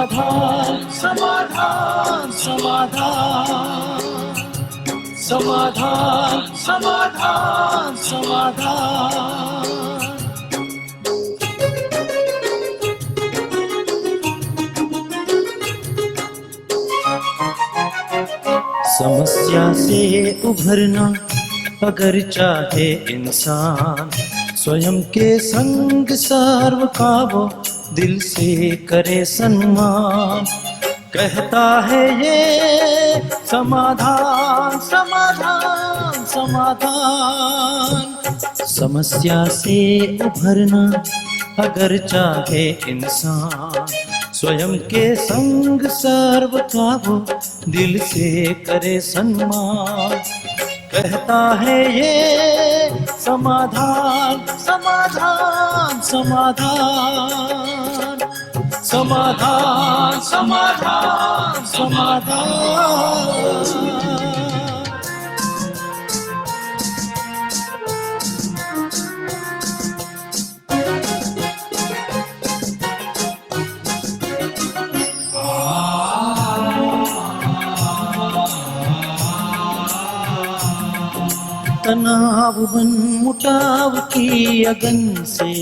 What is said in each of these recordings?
समाधान समाधान समाधान समाधान समाधान समाधान। समस्या से उभरना अगर चाहे इंसान, स्वयं के संग सर्व का वो दिल से करे सम्मान। कहता है ये समाधान समाधान समाधान। समस्या से उभरना अगर चाहे इंसान, स्वयं के संग सर्व का वो दिल से करे सम्मान। कहता है ये समाधान समाधान समाधान समाधान समाधान समाधान। तनाव बन मुटाव की अगन से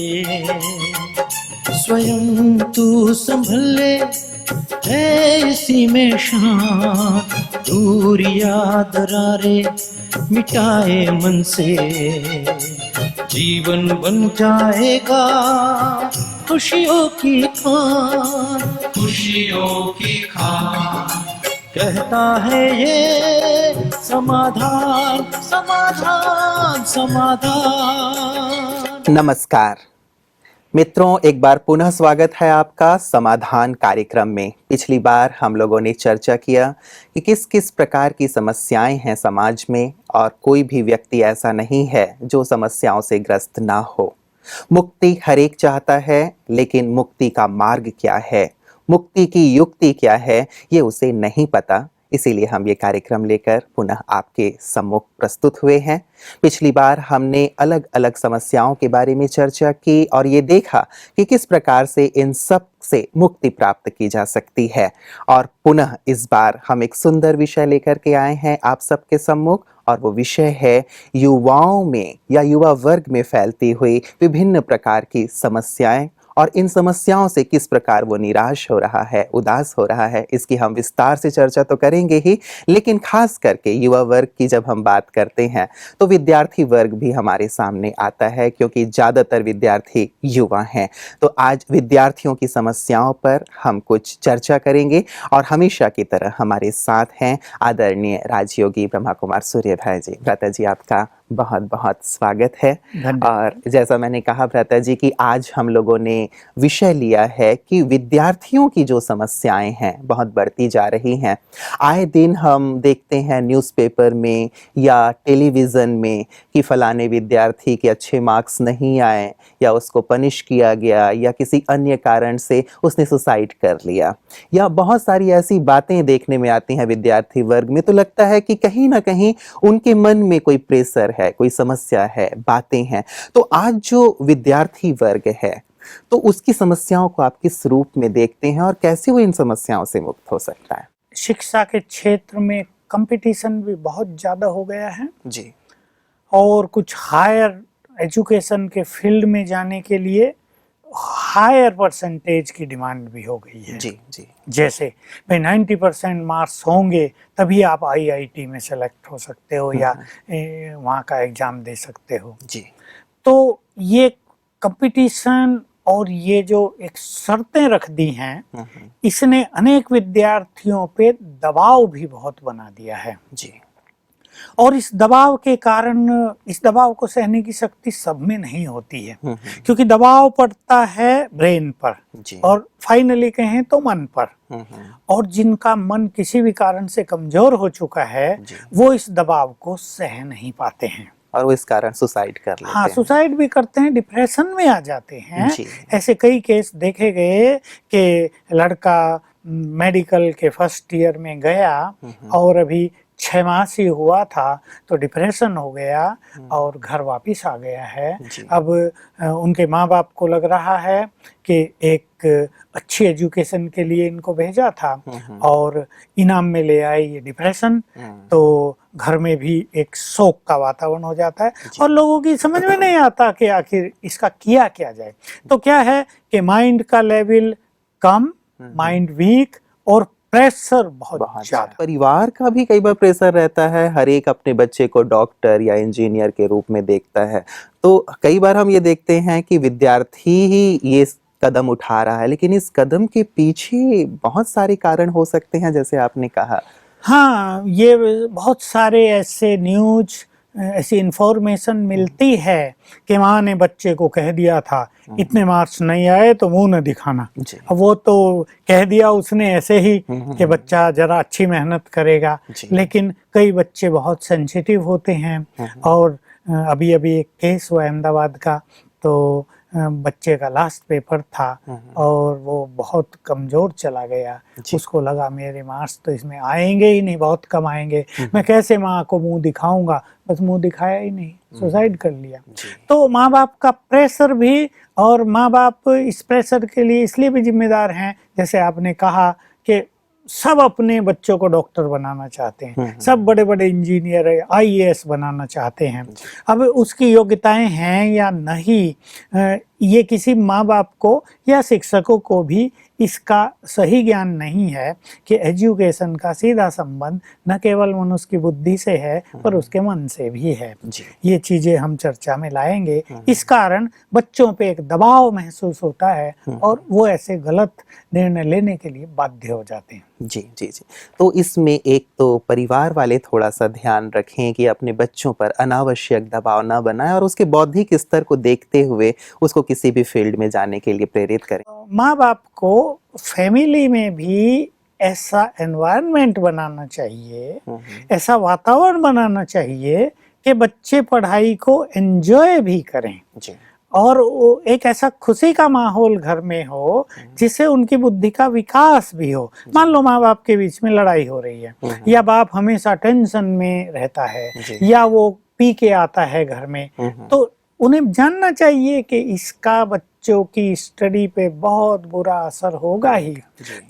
स्वयं तू संभल ले, है इसी में शान। दूरिया दरारे मिटाए मन से, जीवन बन जाएगा खुशियों की खान खुशियों की खान। कहता है ये समाधान समाधान समाधान। नमस्कार मित्रों, एक बार पुनः स्वागत है आपका समाधान कार्यक्रम में। पिछली बार हम लोगों ने चर्चा किया कि किस किस प्रकार की समस्याएं हैं समाज में, और कोई भी व्यक्ति ऐसा नहीं है जो समस्याओं से ग्रस्त ना हो। मुक्ति हर एक चाहता है, लेकिन मुक्ति का मार्ग क्या है, मुक्ति की युक्ति क्या है, ये उसे नहीं पता। इसीलिए हम ये कार्यक्रम लेकर पुनः आपके सम्मुख प्रस्तुत हुए हैं। पिछली बार हमने अलग अलग समस्याओं के बारे में चर्चा की और ये देखा कि किस प्रकार से इन सब से मुक्ति प्राप्त की जा सकती है। और पुनः इस बार हम एक सुंदर विषय लेकर के आए हैं आप सबके सम्मुख, और वो विषय है युवाओं में या युवा वर्ग में फैलती हुई विभिन्न प्रकार की समस्याएं, और इन समस्याओं से किस प्रकार वो निराश हो रहा है, उदास हो रहा है। इसकी हम विस्तार से चर्चा तो करेंगे ही, लेकिन खास करके युवा वर्ग की जब हम बात करते हैं तो विद्यार्थी वर्ग भी हमारे सामने आता है, क्योंकि ज़्यादातर विद्यार्थी युवा हैं। तो आज विद्यार्थियों की समस्याओं पर हम कुछ चर्चा करेंगे, और हमेशा की तरह हमारे साथ हैं आदरणीय राजयोगी ब्रह्मा कुमार सूर्य भाई जी। भ्राता जी, आपका बहुत बहुत स्वागत है। और जैसा मैंने कहा भ्राता जी कि आज हम लोगों ने विषय लिया है कि विद्यार्थियों की जो समस्याएं हैं बहुत बढ़ती जा रही हैं। आए दिन हम देखते हैं न्यूज़पेपर में या टेलीविज़न में कि फलाने विद्यार्थी के अच्छे मार्क्स नहीं आए, या उसको पनिश किया गया, या किसी अन्य कारण से उसने सुसाइड कर लिया, या बहुत सारी ऐसी बातें देखने में आती हैं विद्यार्थी वर्ग में। तो लगता है कि कहीं ना कहीं उनके मन में कोई प्रेशर है, कोई समस्या है, बातें हैं। तो आज जो विद्यार्थी वर्ग है तो उसकी समस्याओं को आप किस रूप में देखते हैं, और कैसे वो इन समस्याओं से मुक्त हो सकता है? शिक्षा के क्षेत्र में कंपटीशन भी बहुत ज़्यादा हो गया है जी। और कुछ हायर एजुकेशन के फील्ड में जाने के लिए हायर परसेंटेज की डिमांड भी हो गई है। जी जी। जैसे भाई 90% मार्क्स होंगे तभी आप आईआईटी में सेलेक्ट हो सकते हो या वहाँ का एग्ज़ाम दे सकते हो। जी। तो ये कंपटीशन और ये जो एक शर्तें रख दी हैं, इसने अनेक विद्यार्थियों पे दबाव भी बहुत बना दिया है। जी। और इस दबाव के कारण इस दबाव को सहने की शक्ति सब में नहीं होती है, क्योंकि दबाव पड़ता है ब्रेन पर और फाइनली कहें तो मन पर। और जिनका मन किसी भी कारण से कमजोर हो चुका है वो इस दबाव को सह नहीं पाते हैं और वो इस कारण सुसाइड कर लेते हैं। हाँ, सुसाइड भी करते हैं, डिप्रेशन में आ जाते हैं। ऐसे कई केस देखे गए कि लड़का मेडिकल के फर्स्ट ईयर में गया और अभी 6 मास ही हुआ था तो डिप्रेशन हो गया और घर वापिस आ गया है। अब उनके माँ बाप को लग रहा है कि एक अच्छी एजुकेशन के लिए इनको भेजा था और इनाम में ले आए ये डिप्रेशन, तो घर में भी एक शोक का वातावरण हो जाता है और लोगों की समझ में नहीं आता कि आखिर इसका किया क्या जाए। तो क्या है कि माइंड का लेवल कम, माइंड वीक और प्रेशर बहुत ज्यादा। परिवार का भी कई बार प्रेशर रहता है, हर एक अपने बच्चे को डॉक्टर या इंजीनियर के रूप में देखता है। तो कई बार हम ये देखते हैं कि विद्यार्थी ही ये कदम उठा रहा है, लेकिन इस कदम के पीछे बहुत सारे कारण हो सकते हैं, जैसे आपने कहा। हाँ, ये बहुत सारे ऐसे न्यूज, ऐसी इंफॉर्मेशन मिलती है कि माँ ने बच्चे को कह दिया था इतने मार्क्स नहीं आए तो मुंह न दिखाना। अब वो तो कह दिया उसने ऐसे ही कि बच्चा जरा अच्छी मेहनत करेगा, लेकिन कई बच्चे बहुत सेंसिटिव होते हैं। और अभी अभी एक केस हुआ अहमदाबाद का, तो बच्चे का लास्ट पेपर था और वो बहुत कमजोर चला गया। उसको लगा मेरे मार्क्स तो इसमें आएंगे ही नहीं, बहुत कम आएंगे, मैं कैसे माँ को मुंह दिखाऊंगा। बस मुंह दिखाया ही नहीं, सुसाइड कर लिया। तो माँ बाप का प्रेशर भी, और माँ बाप इस प्रेशर के लिए इसलिए भी जिम्मेदार हैं, जैसे आपने कहा कि सब अपने बच्चों को डॉक्टर बनाना चाहते हैं, सब बड़े बड़े इंजीनियर, आईएएस बनाना चाहते हैं। अब उसकी योग्यताएं हैं या नहीं, ये किसी माँ बाप को या शिक्षकों को भी इसका सही ज्ञान नहीं है कि एजुकेशन का सीधा संबंध न केवल मनुष्य की बुद्धि से है पर उसके मन से भी है। ये चीजें हम चर्चा में लाएंगे। इस कारण बच्चों पे एक दबाव महसूस होता है और वो ऐसे गलत निर्णय लेने के लिए बाध्य हो जाते हैं। जी जी जी। तो इसमें एक तो परिवार वाले थोड़ा सा ध्यान रखें कि अपने बच्चों पर अनावश्यक दबाव ना बनाएं और उसके बौद्धिक स्तर को देखते हुए उसको किसी भी फील्ड में जाने के लिए प्रेरित करें। माँ बाप को फैमिली में भी ऐसा एनवायरनमेंट बनाना चाहिए, ऐसा वातावरण बनाना चाहिए कि बच्चे पढ़ाई को एंजॉय भी करें और एक ऐसा खुशी का माहौल घर में हो जिससे उनकी बुद्धि का विकास भी हो। मान लो माँ बाप के बीच में लड़ाई हो रही है या बाप हमेशा टेंशन में रहता है या वो पी के आता है घर में, तो उन्हें जानना चाहिए कि इसका बच्चों की स्टडी पे बहुत बुरा असर होगा ही।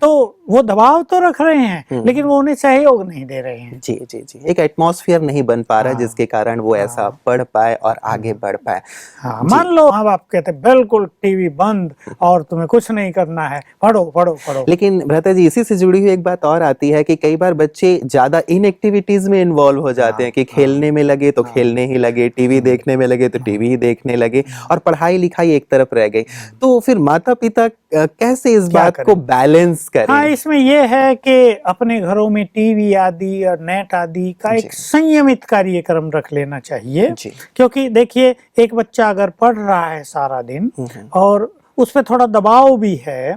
तो वो दबाव तो रख रहे हैं लेकिन वो उन्हें सहयोग नहीं दे रहे हैं। जी जी जी। एक एटमॉस्फेयर नहीं बन पा रहा जिसके कारण वो ऐसा पढ़ पाए और आगे बढ़ पाए। हाँ, मान लो माँ बाप कहते बिल्कुल टीवी बंद और तुम्हें कुछ नहीं करना है, पढ़ो पढ़ो पढ़ो। लेकिन भ्राता जी, इसी से जुड़ी हुई एक बात और आती है कि कई बार बच्चे ज्यादा इन एक्टिविटीज में इन्वॉल्व हो जाते हैं कि खेलने में लगे तो खेलने ही लगे, टीवी देखने में लगे तो टीवी ही देखने लगे और पढ़ाई लिखाई एक तरफ रह गई। तो फिर माता पिता कैसे इस बात को बैलेंस करें? हाँ, इसमें यह है कि अपने घरों में टीवी आदि और नेट आदि का एक संयमित कार्यक्रम रख लेना चाहिए। क्योंकि देखिए, एक बच्चा अगर पढ़ रहा है सारा दिन और उस पर थोड़ा दबाव भी है,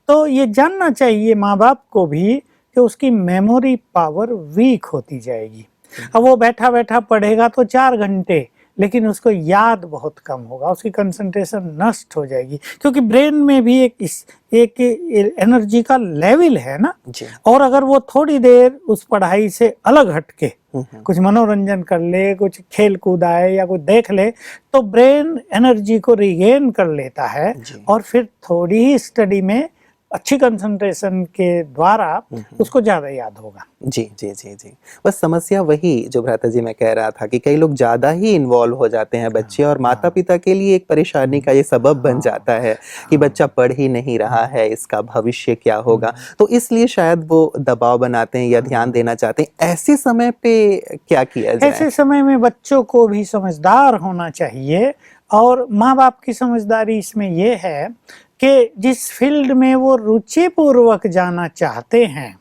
तो ये जानना चाहिए माँ बाप को भी कि उसकी मेमोरी पावर वीक होती जाएगी। अब वो बैठा बैठा पढ़ेगा तो 4 घंटे, लेकिन उसको याद बहुत कम होगा, उसकी कंसंट्रेशन नष्ट हो जाएगी, क्योंकि ब्रेन में भी एक एनर्जी का लेवल है ना। और अगर वो थोड़ी देर उस पढ़ाई से अलग हटके कुछ मनोरंजन कर ले, कुछ खेल कूद आए या कुछ देख ले, तो ब्रेन एनर्जी को रिगेन कर लेता है और फिर थोड़ी ही स्टडी में अच्छी कंसंट्रेशन के द्वारा उसको ज्यादा याद होगा। जी जी जी जी। बस समस्या वही जो भ्राता जी मैं कह रहा था कि कई लोग ज्यादा ही इन्वॉल्व हो जाते हैं बच्चे, और माता पिता के लिए एक परेशानी का ये सबब बन जाता है कि बच्चा पढ़ ही नहीं रहा है, इसका भविष्य क्या होगा। तो इसलिए शायद वो दबाव बनाते हैं या ध्यान देना चाहते हैं। ऐसे समय पे क्या किया जाए? ऐसे समय में बच्चों को भी समझदार होना चाहिए, और माँ बाप की समझदारी इसमें ये है कि जिस फील्ड में वो रुचि पूर्वक जाना चाहते हैं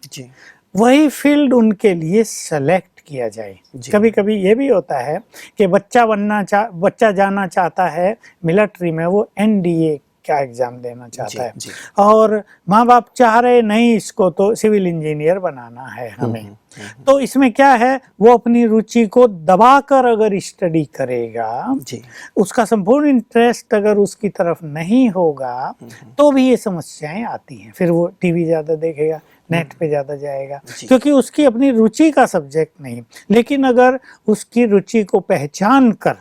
वही फील्ड उनके लिए सेलेक्ट किया जाए। कभी कभी ये भी होता है कि बच्चा जाना चाहता है मिलिट्री में, वो एनडीए का एग्जाम देना चाहता है और माँ बाप चाह रहे नहीं, इसको तो सिविल इंजीनियर बनाना है हमें, तो इसमें क्या है, वो अपनी रुचि को दबाकर अगर स्टडी करेगा जी। उसका संपूर्ण इंटरेस्ट अगर उसकी तरफ नहीं होगा तो भी ये समस्याएं आती हैं। फिर वो टीवी ज्यादा देखेगा, नेट पे ज्यादा जाएगा, क्योंकि उसकी अपनी रुचि का सब्जेक्ट नहीं। लेकिन अगर उसकी रुचि को पहचान कर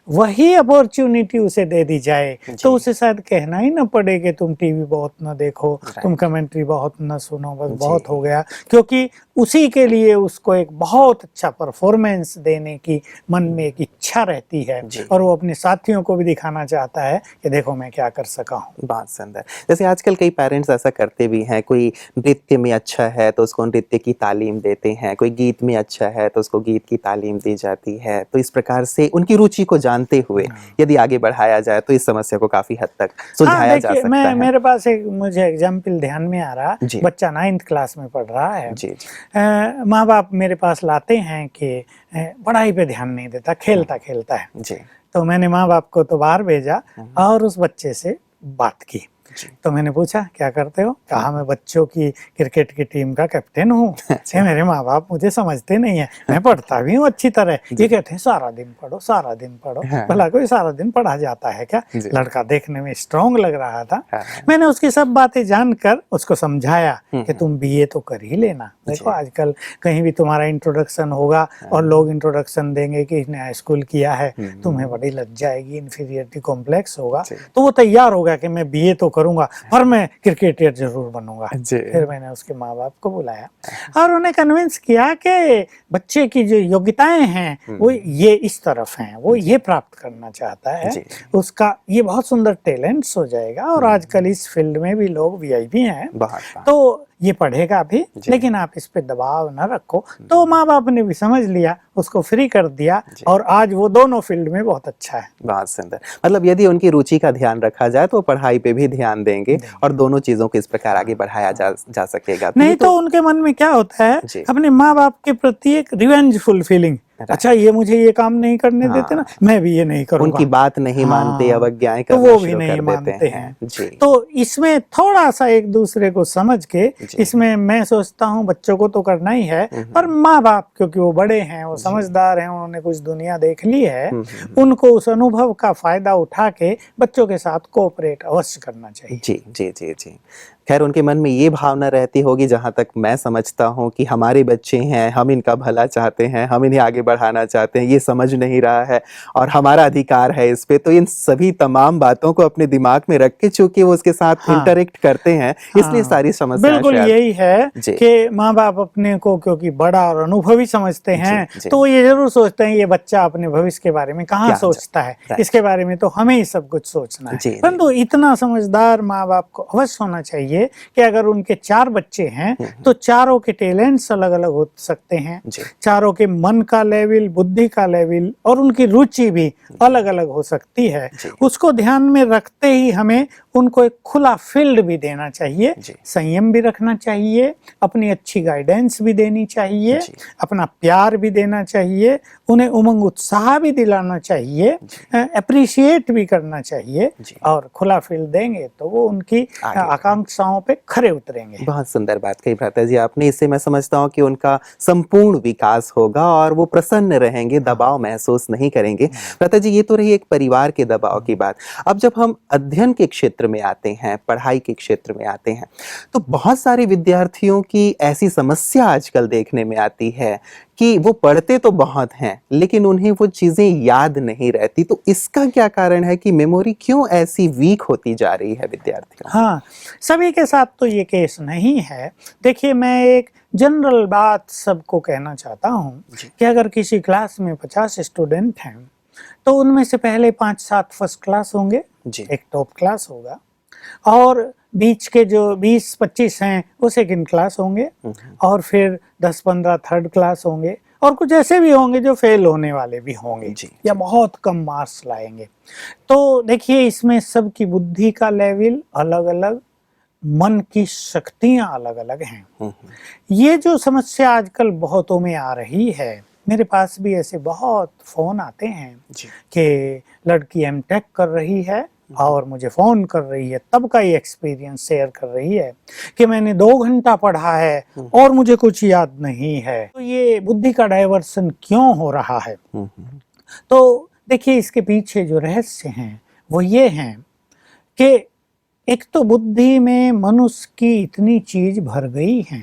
वही अपॉर्चुनिटी उसे दे दी जाए तो उसे शायद कहना ही ना पड़े कि तुम टीवी बहुत ना देखो, तुम कमेंट्री बहुत ना सुनो, बस बहुत हो गया। क्योंकि उसी के लिए उसको एक बहुत अच्छा परफॉर्मेंस देने की मन में एक इच्छा रहती है और वो अपने साथियों को भी दिखाना चाहता है कि देखो मैं क्या कर सका हूँ। बहुत सुंदर। जैसे आजकल कई पेरेंट्स ऐसा करते भी हैं, कोई नृत्य में अच्छा है तो उसको नृत्य की तालीम देते हैं, कोई गीत में अच्छा है तो उसको गीत की तालीम दी जाती है। तो इस प्रकार से उनकी रुचि को जानते हुए यदि आगे बढ़ाया जाए तो इस समस्या को काफी हद तक सुलझाया जा सकता है। मेरे पास एक मुझे एग्जाम्पल ध्यान में आ रहा, बच्चा 9th क्लास में पढ़ रहा है। माँ बाप मेरे पास लाते हैं कि पढ़ाई पे ध्यान नहीं देता, खेलता खेलता है जी। तो मैंने माँ बाप को तो बाहर भेजा और उस बच्चे से बात की। तो मैंने पूछा क्या करते हो, कहा मैं बच्चों की क्रिकेट की टीम का कैप्टन हूँ। मेरे माँ बाप मुझे समझते नहीं है, मैं पढ़ता भी हूँ अच्छी तरह। ये कहते हैं सारा दिन पढ़ो, सारा दिन पढ़ो। भला कोई सारा दिन पढ़ा जाता है क्या? लड़का देखने में स्ट्रॉन्ग लग रहा था। मैंने उसकी सब बातें जानकर उसको समझाया कि तुम बीए तो कर ही लेना। देखो आजकल कहीं भी तुम्हारा इंट्रोडक्शन होगा और लोग इंट्रोडक्शन देंगे कि इसने हाई स्कूल किया है, तुम्हें बड़ी लज्जा आएगी, इन्फीरियरिटी कॉम्प्लेक्स होगा। तो वो तैयार होगा कि मैं बीए तो करूंगा पर मैं क्रिकेटर जरूर बनूंगा। फिर मैंने उसके माँ बाप को बुलाया और उन्हें कन्विंस किया कि बच्चे की जो योग्यताएं हैं वो ये इस तरफ हैं, वो ये प्राप्त करना चाहता है, उसका ये बहुत सुंदर टैलेंट्स हो जाएगा। और आजकल इस फील्ड में भी लोग वीआईपी हैं, तो ये पढ़ेगा भी, लेकिन आप इस पे दबाव न रखो। तो माँ बाप ने भी समझ लिया, उसको फ्री कर दिया और आज वो दोनों फील्ड में बहुत अच्छा है। बहुत सुंदर। मतलब यदि उनकी रुचि का ध्यान रखा जाए तो पढ़ाई पे भी ध्यान देंगे और दोनों चीजों को इस प्रकार आगे बढ़ाया जा सकेगा। नहीं तो उनके मन में क्या होता है, अपने माँ बाप के प्रति एक रिवेंजफुल फीलिंग, अच्छा ये मुझे ये काम नहीं करने देते ना, मैं भी ये नहीं करूंगा। उनकी बात नहीं मानते, अवज्ञाएं तो वो भी नहीं मानते हैं। तो इसमें थोड़ा सा एक दूसरे को समझ के, इसमें मैं सोचता हूँ बच्चों को तो करना ही है, पर माँ बाप क्योंकि वो बड़े हैं, वो समझदार हैं, उन्होंने कुछ दुनिया देख ली है, उनको उस अनुभव का फायदा उठा के बच्चों के साथ कोऑपरेट अवश्य करना चाहिए। जी जी जी जी। खैर उनके मन में ये भावना रहती होगी, जहाँ तक मैं समझता हूँ, कि हमारे बच्चे हैं, हम इनका भला चाहते हैं, हम इन्हें आगे बढ़ाना चाहते हैं, ये समझ नहीं रहा है और हमारा अधिकार है इस पे। तो इन सभी तमाम बातों को अपने दिमाग में रख के चूंकि वो उसके साथ इंटरेक्ट करते हैं, इसलिए सारी समस्या बिल्कुल यही है कि माँ बाप अपने को क्योंकि बड़ा और अनुभवी समझते हैं, तो ये जरूर सोचते हैं ये बच्चा अपने भविष्य के बारे में कहाँ सोचता है, इसके बारे में तो हमें ही सब कुछ सोचना है। परंतु इतना समझदार माँ बाप को अवश्य होना चाहिए कि अगर उनके 4 बच्चे हैं तो चारों के टैलेंट्स अलग अलग हो सकते हैं, चारों के मन का लेवल, बुद्धि का लेवल और उनकी रुचि भी अलग अलग हो सकती है। उसको ध्यान में रखते ही हमें उनको एक खुला फील्ड भी देना चाहिए, संयम भी रखना चाहिए, अपनी अच्छी गाइडेंस भी देनी चाहिए, अपना प्यार भी देना चाहिए, उन्हें उमंग उत्साह भी दिलाना चाहिए, अप्रिशिएट भी करना चाहिए। और खुला फील्ड देंगे तो वो उनकी आकांक्षाओं पे खरे उतरेंगे। बहुत सुंदर बात कही भ्राता जी आपने। इससे मैं समझता हूँ कि उनका संपूर्ण विकास होगा और वो प्रसन्न रहेंगे, दबाव महसूस नहीं करेंगे। भ्राता जी ये तो रही एक परिवार के दबाव की बात। अब जब हम अध्ययन के क्षेत्र में आते हैं, पढ़ाई के क्षेत्र में आते हैं, तो बहुत सारे विद्यार्थियों की ऐसी समस्या आजकल देखने में आती है कि वो पढ़ते तो बहुत हैं लेकिन उन्हें वो चीजें याद नहीं रहती। तो इसका क्या कारण है कि मेमोरी क्यों ऐसी वीक होती जा रही है विद्यार्थियों? हाँ, सभी के साथ तो ये केस नहीं है। देखिए मैं एक जनरल बात सबको कहना चाहता हूँ कि अगर किसी क्लास में 50 स्टूडेंट हैं तो उनमें से पहले 5-7 फर्स्ट क्लास होंगे, एक टॉप क्लास होगा, और बीच के जो 20-25 हैं वो सेकंड क्लास होंगे, और फिर 10-15 थर्ड क्लास होंगे, और कुछ ऐसे भी होंगे जो फेल होने वाले भी होंगे या बहुत कम मार्क्स लाएंगे। तो देखिए इसमें सबकी बुद्धि का लेवल अलग अलग, मन की शक्तियां अलग अलग हैं। ये जो समस्या आजकल बहुतों में आ रही है, मेरे पास भी ऐसे बहुत फोन आते हैं कि लड़की एमटेक कर रही है और मुझे फोन कर रही है, तब का ये एक्सपीरियंस शेयर कर रही है कि मैंने 2 घंटा पढ़ा है और मुझे कुछ याद नहीं है। तो ये बुद्धि का डाइवर्सन क्यों हो रहा है? तो देखिए, इसके पीछे जो रहस्य हैं वो ये हैं कि एक तो बुद्धि में मनुष्य की इतनी चीज भर गई है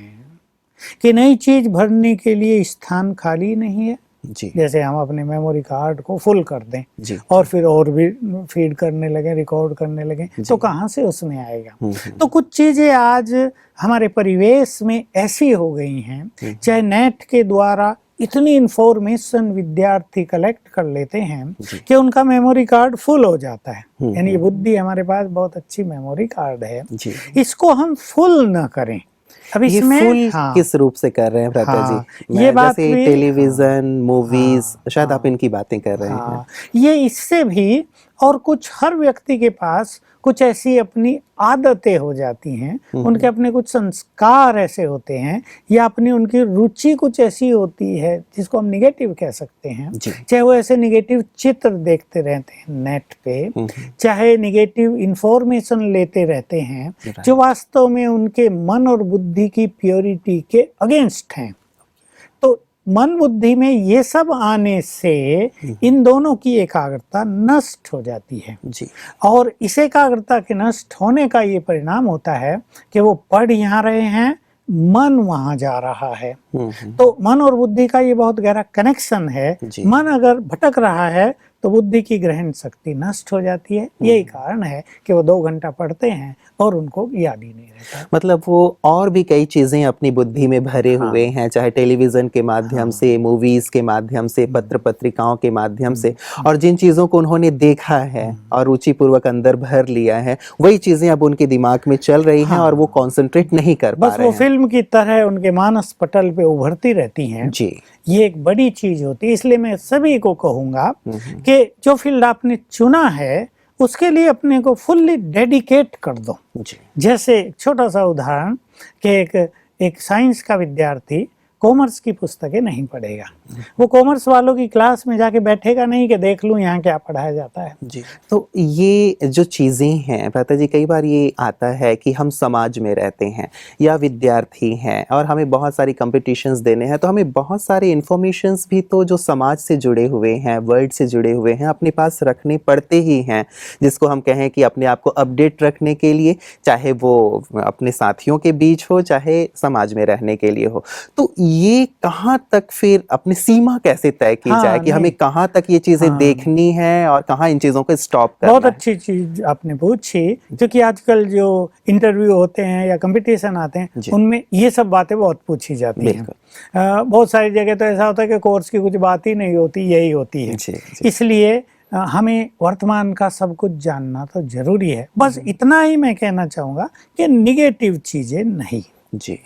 कि नई चीज भरने के लिए स्थान खाली नहीं है। जी। जैसे हम अपने मेमोरी कार्ड को फुल कर दें जी। और फिर और भी फीड करने लगे, रिकॉर्ड करने लगे, तो कहाँ से उसमें आएगा? तो कुछ चीजें आज हमारे परिवेश में ऐसी हो गई हैं, चाहे नेट के द्वारा इतनी इंफॉर्मेशन विद्यार्थी कलेक्ट कर लेते हैं कि उनका मेमोरी कार्ड फुल हो जाता है। यानी बुद्धि हमारे पास बहुत अच्छी मेमोरी कार्ड है, इसको हम फुल न करें। अब इसमें फुल किस रूप से कर रहे हैं भ्राता जी? ये बात जैसे टेलीविजन, मूवीज, शायद आप इनकी बातें कर रहे हैं। ये इससे भी और कुछ, हर व्यक्ति के पास कुछ ऐसी अपनी आदतें हो जाती हैं, उनके अपने कुछ संस्कार ऐसे होते हैं, या अपनी उनकी रुचि कुछ ऐसी होती है जिसको हम निगेटिव कह सकते हैं। चाहे वो ऐसे निगेटिव चित्र देखते रहते हैं नेट पे, चाहे निगेटिव इंफॉर्मेशन लेते रहते हैं जो वास्तव में उनके मन और बुद्धि की प्योरिटी के अगेंस्ट हैं। तो मन बुद्धि में ये सब आने से इन दोनों की एकाग्रता नष्ट हो जाती है जी। और इस एकाग्रता के नष्ट होने का ये परिणाम होता है कि वो पढ़ यहाँ रहे हैं, मन वहां जा रहा है। तो मन और बुद्धि का ये बहुत गहरा कनेक्शन है। मन अगर भटक रहा है तो बुद्धि की ग्रहण शक्ति नष्ट हो जाती है। यही कारण है कि वो 2 घंटा पढ़ते हैं और उनको याद ही नहीं रहता। मतलब वो और भी कई चीजें अपनी बुद्धि में भरे हुए हैं, चाहे टेलीविजन के माध्यम से, मूवीज के माध्यम से, पत्र पत्रिकाओं के माध्यम से, और जिन चीजों को उन्होंने देखा है और रुचि पूर्वक अंदर भर लिया है, वही चीजें अब उनके दिमाग में चल रही हैं और वो कंसंट्रेट नहीं कर पा रहे हैं। बस वो फिल्म की तरह उनके मानस पटल पे उभरती रहती हैं जी। ये एक बड़ी चीज होती है। इसलिए मैं सभी को कहूंगा कि जो फील्ड आपने चुना है उसके लिए अपने को फुल्ली डेडिकेट कर दो। जैसे छोटा सा उदाहरण कि एक साइंस का विद्यार्थी कॉमर्स की पुस्तकें नहीं पढ़ेगा, वो कॉमर्स वालों की क्लास में जाके बैठेगा नहीं कि देख लूं यहाँ क्या पढ़ाया जाता है। जी। तो ये जो चीज़ें हैं भ्राता जी, कई बार ये आता है कि हम समाज में रहते हैं या विद्यार्थी हैं और हमें बहुत सारी कॉम्पिटिशन्स देने हैं, तो हमें बहुत सारे इन्फॉर्मेशंस भी तो जो समाज से जुड़े हुए हैं, वर्ल्ड से जुड़े हुए हैं, अपने पास रखने पड़ते ही हैं, जिसको हम कहें कि अपने आप को अपडेट रखने के लिए, चाहे वो अपने साथियों के बीच हो, चाहे समाज में रहने के लिए हो। तो ये कहाँ तक फिर अपनी सीमा कैसे तय की जाए कि हमें कहाँ तक ये चीजें देखनी है और कहाँ इन चीजों को स्टॉप करना बहुत अच्छी चीज आपने पूछी, क्योंकि आजकल जो इंटरव्यू होते हैं या कंपटीशन आते हैं उनमें ये सब बातें बहुत पूछी जाती हैं। बहुत सारी जगह तो ऐसा होता है कि कोर्स की कुछ बात ही नहीं होती, यही होती है। इसलिए हमें वर्तमान का सब कुछ जानना तो जरूरी है। बस इतना ही मैं कहना चाहूँगा कि निगेटिव चीजें नहीं, जी,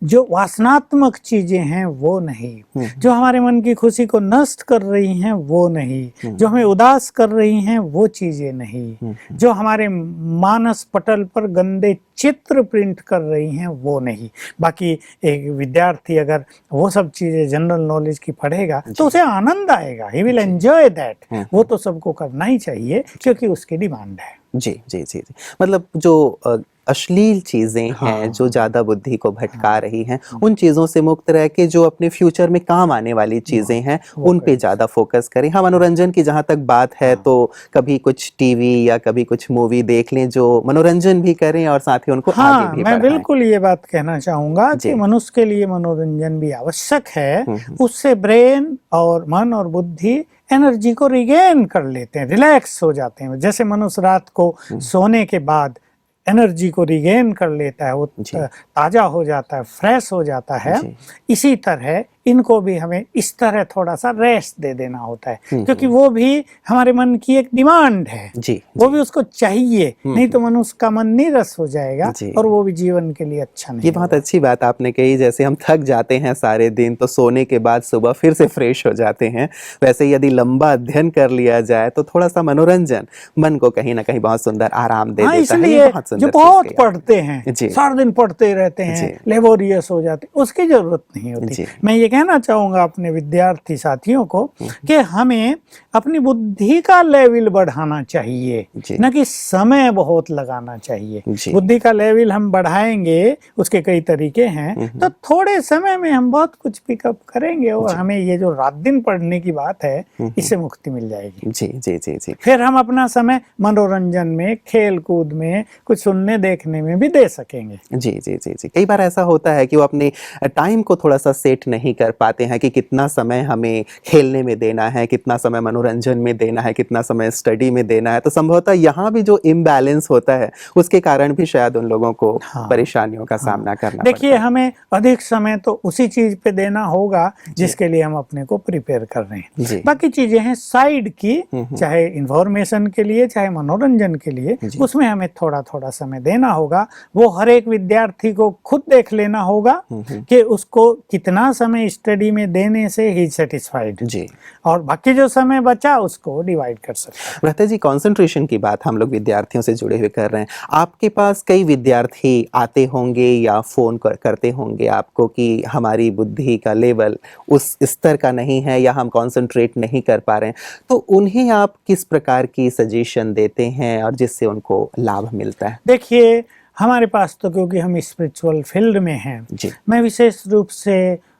जो वासनात्मक चीजें हैं वो नहीं, जो हमारे मन की खुशी को नष्ट कर रही हैं वो नहीं, जो हमें उदास कर रही हैं वो चीजें नहीं, जो हमारे मानस पटल पर गंदे चित्र प्रिंट कर रही हैं वो नहीं। बाकी एक विद्यार्थी अगर वो सब चीजें जनरल नॉलेज की पढ़ेगा तो उसे आनंद आएगा, ही विल एंजॉय दैट। वो तो सबको करना ही चाहिए क्योंकि उसकी डिमांड है। जी जी जी जी। मतलब जो अश्लील चीजें हैं जो ज्यादा बुद्धि को भटका रही हैं, उन चीजों से मुक्त रह के जो अपने फ्यूचर में काम आने वाली चीजें हैं उन पे ज्यादा फोकस करें। हाँ, मनोरंजन की जहाँ तक बात है तो कभी कुछ टीवी या कभी कुछ मूवी देख लें जो मनोरंजन भी करें और साथ ही उनको आगे भी मैं बिल्कुल ये बात कहना चाहूंगा कि मनुष्य के लिए मनोरंजन भी आवश्यक है। उससे ब्रेन और मन और बुद्धि एनर्जी को रिगेन कर लेते हैं, रिलैक्स हो जाते हैं। जैसे मनुष्य रात को सोने के बाद एनर्जी को रिगेन कर लेता है, वो ताजा हो जाता है, फ्रेश हो जाता है, इसी तरह इनको भी हमें इस तरह थोड़ा सा रेस्ट दे देना होता है, क्योंकि वो भी हमारे मन की एक डिमांड है। वो भी उसको चाहिए, नहीं तो मनुष्य का मन नीरस हो जाएगा और वो भी जीवन के लिए अच्छा नहीं। ये बहुत अच्छी बात आपने कही। जैसे हम थक जाते हैं सारे दिन तो सोने के बाद सुबह फिर से फ्रेश हो जाते हैं, वैसे यदि लंबा अध्ययन कर लिया जाए तो थोड़ा सा मनोरंजन मन को कहीं ना कहीं बहुत सुंदर आराम दे देता है। जो बहुत पढ़ते हैं, सारा दिन पढ़ते रहते हैं, लेबोरियस हो जाते, उसकी जरूरत नहीं होती। मैं ये कहना चाहूंगा अपने विद्यार्थी साथियों को कि हमें अपनी बुद्धि का लेवल बढ़ाना चाहिए, जी। न कि समय बहुत लगाना चाहिए। जी। बुद्धि का लेवल हम बढ़ाएंगे, उसके कई तरीके हैं, तो थोड़े समय में हम बहुत कुछ पिकअप करेंगे और जी। हमें ये जो रात दिन पढ़ने की बात है इससे मुक्ति मिल जाएगी। जी जी जी जी। फिर हम अपना समय मनोरंजन में, खेल कूद में, कुछ सुनने देखने में भी दे सकेंगे। जी जी जी जी। कई बार ऐसा होता है कि वो अपने टाइम को थोड़ा सा सेट नहीं कर पाते हैं कि कितना समय हमें खेलने में देना है, कितना समय मनोरंजन में देना है, कितना समय स्टडी में देना है। तो संभवतः यहाँ भी जो इम्बैलेंस होता है उसके कारण भी शायद उन लोगों को परेशानियों का सामना करना देखिए, पड़ता है। हमें अधिक समय तो उसी चीज पे देना होगा जिसके लिए हम अपने को प्रिपेयर कर रहे जी। हैं। बाकी चीजें हैं साइड की, चाहे इंफॉर्मेशन के लिए चाहे मनोरंजन के लिए, उसमें हमें थोड़ा थोड़ा समय देना होगा। वो हर एक विद्यार्थी को खुद देख लेना होगा कि उसको कितना समय स्टडी में देने से ही सेटिस्फाइड, जी। और बाकी जो समय बचा उसको डिवाइड कर सकते हैं। रहता जी, कंसंट्रेशन की बात हम लोग विद्यार्थियों से जुड़े हुए कर रहे हैं। आपके पास कई विद्यार्थी आते होंगे या फोन करते होंगे आपको कि हमारी बुद्धि का लेवल उस स्तर का नहीं है या हम कंसंट्रेट नहीं कर पा रहे हैं, तो उन्हें आप किस प्रकार की सजेशन देते हैं और जिससे उनको लाभ मिलता है? देखिए, हमारे पास तो क्योंकि हम स्पिरिचुअल फील्ड में हैं, जी। मैं विशेष रूप से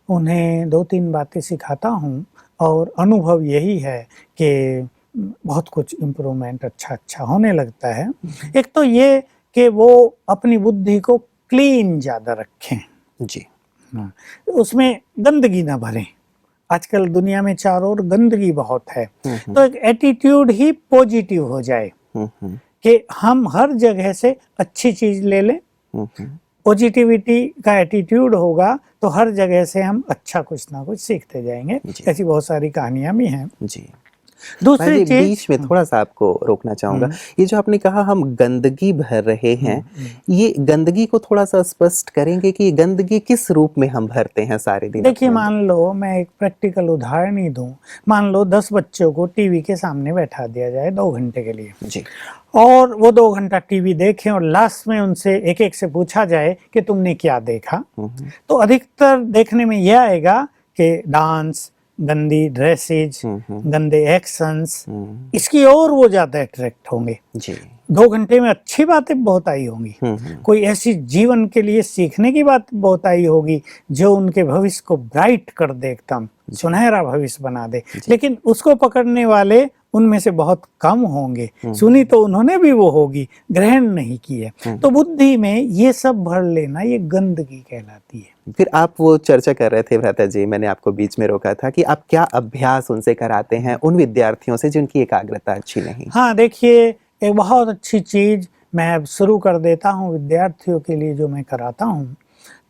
उन्हें 2-3 बातें सिखाता हूँ और अनुभव यही है कि बहुत कुछ इम्प्रूवमेंट अच्छा होने लगता है। एक तो ये कि वो अपनी बुद्धि को क्लीन ज़्यादा रखें। जी। हाँ, उसमें गंदगी ना भरें। आजकल दुनिया में चारों ओर गंदगी बहुत है, तो एक एटीट्यूड ही पॉजिटिव हो जाए कि हम हर जगह से अच्छी चीज ले लें। पॉजिटिविटी का एटीट्यूड होगा तो हर जगह से हम अच्छा कुछ ना कुछ सीखते जाएंगे। ऐसी बहुत सारी कहानियां भी हैं। जी। दूसरी चीज, बीच में थोड़ा सा आपको रोकना चाहूंगा। ये जो आपने कहा हम गंदगी भर रहे हैं, ये गंदगी को थोड़ा सा स्पष्ट करेंगे कि ये गंदगी किस रूप में हम भरते हैं सारे दिन? देखिए, मान लो मैं एक प्रैक्टिकल उदाहरण ही दूं। मान लो 10 बच्चों को टीवी के सामने बैठा दिया जाए 2 घंटे के लिए, जी। और वो 2 घंटा टीवी देखें और लास्ट में उनसे एक एक से पूछा जाए कि तुमने क्या देखा, तो अधिकतर देखने में यह आएगा कि डांस, गंदी ड्रेसेज, गंदे एक्शंस, इसकी ओर वो ज्यादा अट्रैक्ट होंगे। जी। 2 घंटे में अच्छी बातें बहुत आई होंगी, कोई ऐसी जीवन के लिए सीखने की बात बहुत आई होगी जो उनके भविष्य को ब्राइट कर दे, एकदम सुनहरा भविष्य बना दे, लेकिन उसको पकड़ने वाले उनमें से बहुत कम होंगे। सुनी तो उन्होंने भी वो होगी, ग्रहण नहीं की है। तो बुद्धि में ये सब भर लेना, ये गंदगी कहलाती है। फिर आप वो चर्चा कर रहे थे भ्राता जी, मैंने आपको बीच में रोका था कि आप क्या अभ्यास उनसे कराते हैं उन विद्यार्थियों से जिनकी एकाग्रता अच्छी नहीं? हाँ, देखिए, एक बहुत अच्छी चीज मैं अब शुरू कर देता हूँ विद्यार्थियों के लिए जो मैं कराता हूँ।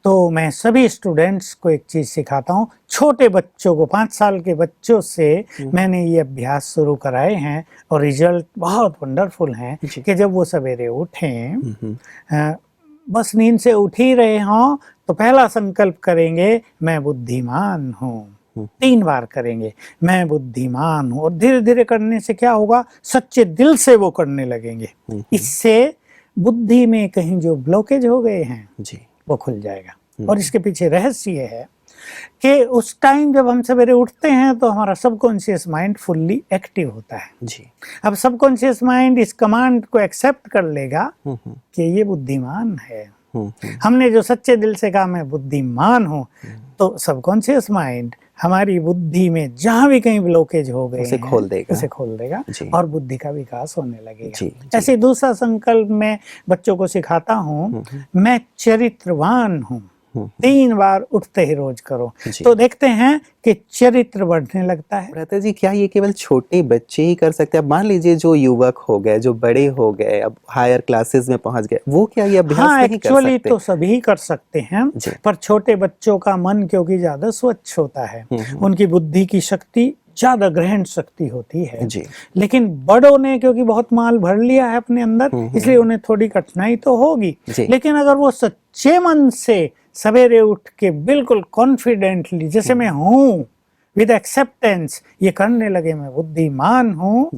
तो मैं सभी स्टूडेंट्स को एक चीज सिखाता हूँ। छोटे बच्चों को, 5 साल के बच्चों से मैंने ये अभ्यास शुरू कराए हैं और रिजल्ट बहुत वंडरफुल हैं कि जब वो सवेरे उठें, बस नींद से उठ ही रहे हों, तो पहला संकल्प करेंगे, मैं बुद्धिमान हूँ। 3 बार करेंगे, मैं बुद्धिमान हूँ, और धीरे धीरे करने से क्या होगा, सच्चे दिल से वो करने लगेंगे। इससे बुद्धि में कहीं जो ब्लॉकेज हो गए हैं जी, वो खुल जाएगा। और इसके पीछे रहस्य ये है कि उस टाइम जब हम सवेरे उठते हैं तो हमारा सबकॉन्शियस माइंड फुल्ली एक्टिव होता है। जी। अब सबकॉन्शियस माइंड इस कमांड को एक्सेप्ट कर लेगा कि ये बुद्धिमान है। हमने जो सच्चे दिल से कहा मैं बुद्धिमान हूँ, तो सबकॉन्शियस माइंड हमारी बुद्धि में जहां भी कहीं ब्लॉकेज हो गए उसे खोल देगा, उसे खोल देगा और बुद्धि का विकास होने लगेगा। जी, ऐसे दूसरा संकल्प मैं बच्चों को सिखाता हूँ, मैं चरित्रवान हूँ। 3 बार उठते ही रोज करो, तो देखते हैं कि चरित्र बढ़ने लगता है। भ्राता जी, क्या ये केवल छोटे बच्चे ही कर सकते हैं? अब मान लीजिए जो युवक हो गए, जो बड़े हो गए, अब हायर क्लासेस में पहुंच गए, वो क्या ये अभ्यास नहीं कर सकते? एक्चुअली तो सभी कर सकते हैं, पर छोटे बच्चों का मन क्योंकि ज्यादा स्वच्छ होता है, उनकी बुद्धि की शक्ति ज्यादा ग्रहण शक्ति होती है जी। लेकिन बड़ों ने क्योंकि बहुत माल भर लिया है अपने अंदर, इसलिए उन्हें थोड़ी कठिनाई तो होगी। लेकिन अगर वो सच्चे मन से सवेरे उठ के बिल्कुल कॉन्फिडेंटली, जैसे मैं हूँ, विद एक्सेप्टेंस ये करने लगे, मैं बुद्धिमान हूँ,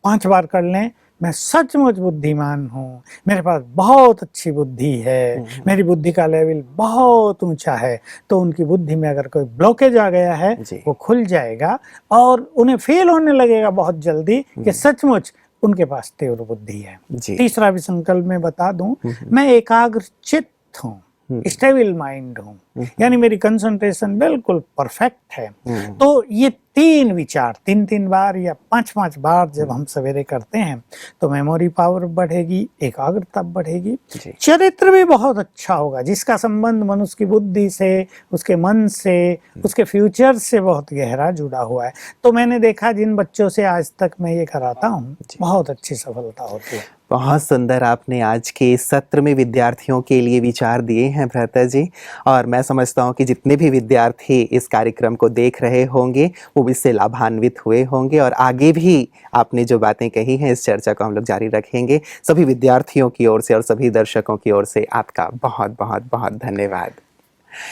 5 बार कर लें, मैं सचमुच बुद्धिमान हूँ, मेरे पास बहुत अच्छी बुद्धि है, मेरी बुद्धि का लेवल बहुत ऊंचा है, तो उनकी बुद्धि में अगर कोई ब्लॉकेज आ गया है वो खुल जाएगा और उन्हें फील होने लगेगा बहुत जल्दी कि सचमुच उनके पास तीव्र बुद्धि है। तीसरा विसंकल्प में बता दूं, मैं एकाग्र चित्त हूँ, स्टेबल माइंड हूँ, यानी मेरी कंसंट्रेशन बिल्कुल परफेक्ट है। तो ये तीन विचार 3-3 बार या 5-5 बार जब हम सवेरे करते हैं तो मेमोरी पावर बढ़ेगी, एकाग्रता बढ़ेगी, चरित्र भी बहुत अच्छा होगा, जिसका संबंध मनुष्य की बुद्धि से, उसके मन से, उसके फ्यूचर से बहुत गहरा जुड़ा हुआ है। तो मैंने देखा जिन बच्चों से आज तक मैं ये कराता हूँ बहुत अच्छी सफलता होती है। बहुत सुंदर आपने आज के सत्र में विद्यार्थियों के लिए विचार दिए हैं भ्राता जी, और मैं समझता हूँ कि जितने भी विद्यार्थी इस कार्यक्रम को देख रहे होंगे वो इससे लाभान्वित हुए होंगे, और आगे भी आपने जो बातें कही हैं इस चर्चा को हम लोग जारी रखेंगे। सभी विद्यार्थियों की ओर से और सभी दर्शकों की ओर से आपका बहुत बहुत बहुत धन्यवाद।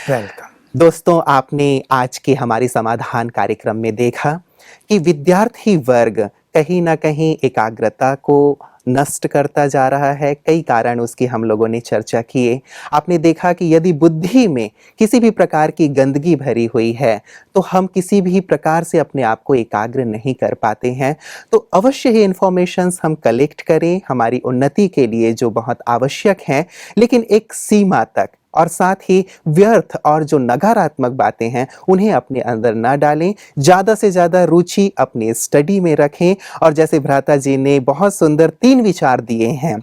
वेलकम। दोस्तों, आपने आज के हमारी समाधान कार्यक्रम में देखा कि विद्यार्थी वर्ग कहीं ना कहीं एकाग्रता को नष्ट करता जा रहा है। कई कारण उसकी हम लोगों ने चर्चा किए। आपने देखा कि यदि बुद्धि में किसी भी प्रकार की गंदगी भरी हुई है तो हम किसी भी प्रकार से अपने आप को एकाग्र नहीं कर पाते हैं। तो अवश्य ही इन्फॉर्मेशंस हम कलेक्ट करें हमारी उन्नति के लिए, जो बहुत आवश्यक हैं, लेकिन एक सीमा तक, और साथ ही व्यर्थ और जो नकारात्मक बातें हैं उन्हें अपने अंदर ना डालें। ज़्यादा से ज़्यादा रुचि अपने स्टडी में रखें, और जैसे भ्राता जी ने बहुत सुंदर 3 विचार दिए हैं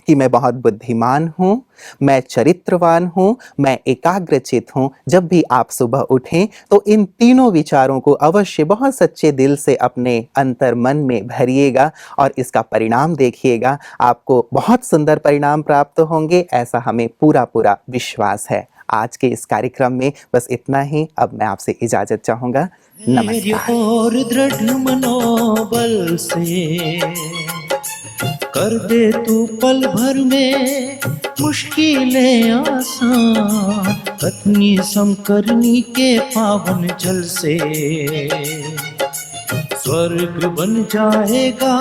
कि मैं बहुत बुद्धिमान हूँ, मैं चरित्रवान हूँ, मैं एकाग्रचित हूँ। जब भी आप सुबह उठें तो इन तीनों विचारों को अवश्य बहुत सच्चे दिल से अपने अंतर मन में भरिएगा और इसका परिणाम देखिएगा। आपको बहुत सुंदर परिणाम प्राप्त होंगे, ऐसा हमें पूरा पूरा विश्वास है। आज के इस कार्यक्रम में बस इतना ही। अब मैं आपसे इजाजत चाहूँगा। नमस्कार। और दृढ़ मनोबल से कर दे तू पल भर में मुश्किलें आसान, पत्नी समकरनी के पावन जल से स्वर्ग बन जाएगा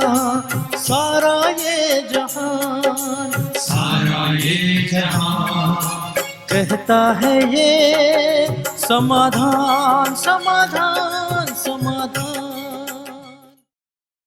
सारा ये जहान, सारा ये जहान। कहता है ये समाधान समाधान।